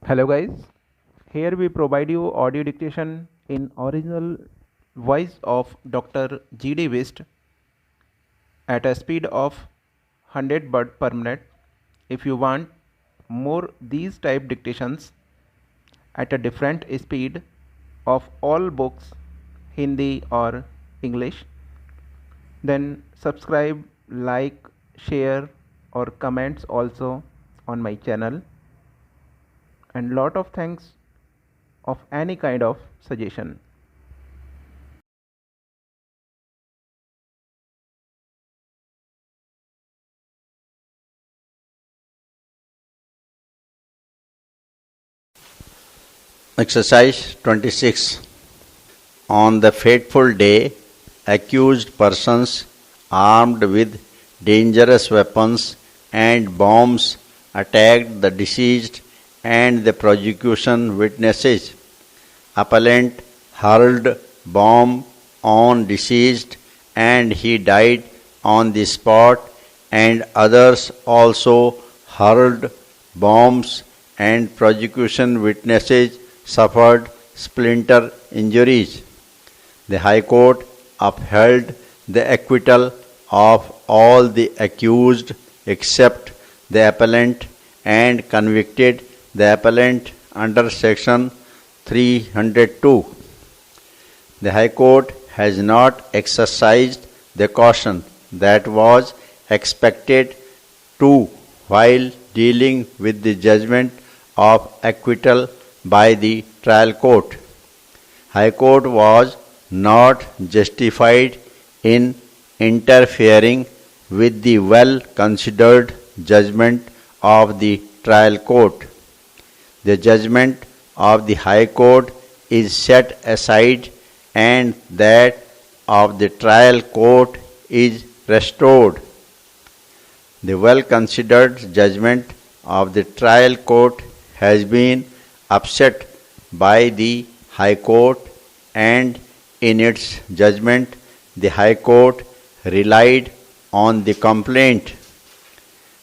Hello guys, here we provide you audio dictation in original voice of Dr. G.D. Wist at a speed of 100 word per minute. If you want more these type dictations at a different speed of all books, Hindi or English, then subscribe, like, share or comments also on my channel, and lot of thanks of any kind of suggestion. Exercise 26. On the fateful day, accused persons armed with dangerous weapons and bombs attacked the deceased and the prosecution witnesses. Appellant hurled bomb on deceased and he died on the spot, and others also hurled bombs and prosecution witnesses suffered splinter injuries. The High Court upheld the acquittal of all the accused except the appellant and convicted the appellant under Section 302. The High Court has not exercised the caution that was expected to while dealing with the judgment of acquittal by the trial court. High Court was not justified in interfering with the well-considered judgment of the trial court. The judgment of the High Court is set aside and that of the trial court is restored. The well-considered judgment of the trial court has been upset by the High Court, and in its judgment the High Court relied on the complaint.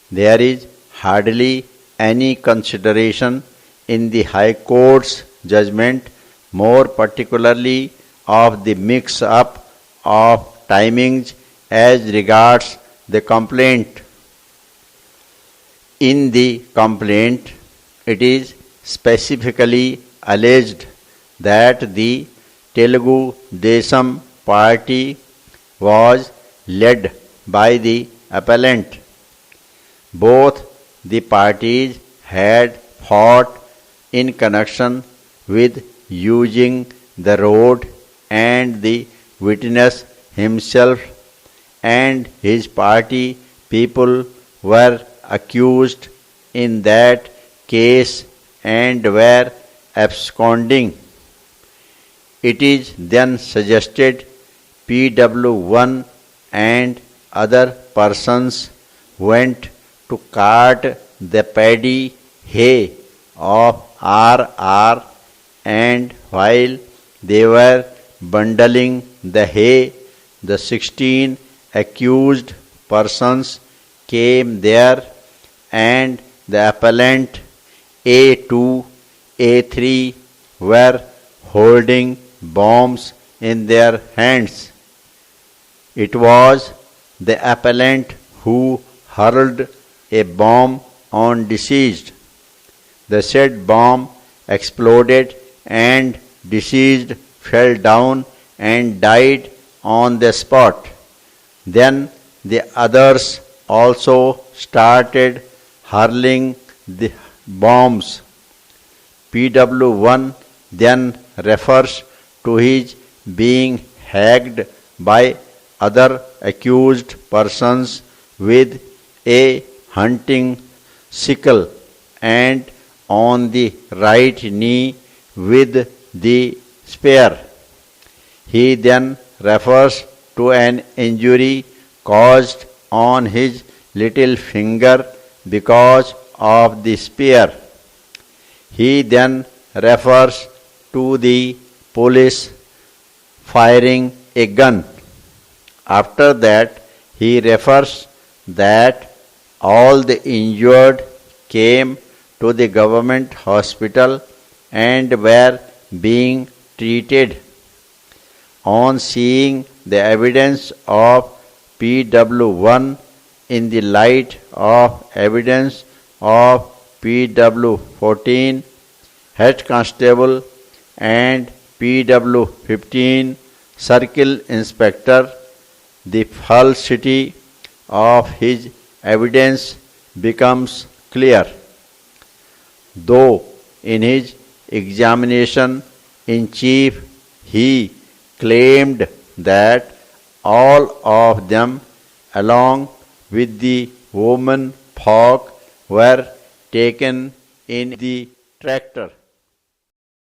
There is hardly any consideration in the High Court's judgment, more particularly of the mix-up of timings as regards the complaint. In the complaint, it is specifically alleged that the Telugu Desam party was led by the appellant. Both the parties had fought in connection with using the road, and the witness himself and his party people were accused in that case and were absconding. It is then suggested PW1 and other persons went to cart the paddy hay of RR, and while they were bundling the hay, the 16 accused persons came there, and the appellant A2, A3 were holding bombs in their hands. It was the appellant who hurled a bomb on deceased. The said bomb exploded and deceased fell down and died on the spot. Then the others also started hurling the bombs. PW1 then refers to his being hacked by other accused persons with a hunting sickle and on the right knee with the spear. He then refers to an injury caused on his little finger because of the spear. He then refers to the police firing a gun. After that, he refers that all the injured came to the government hospital and were being treated. On seeing the evidence of PW1 in the light of evidence of PW14, Head Constable and PW15 Circle Inspector, the falsity of his evidence becomes clear. Though in his examination in chief he claimed that all of them, along with the woman folk, were taken in the tractor.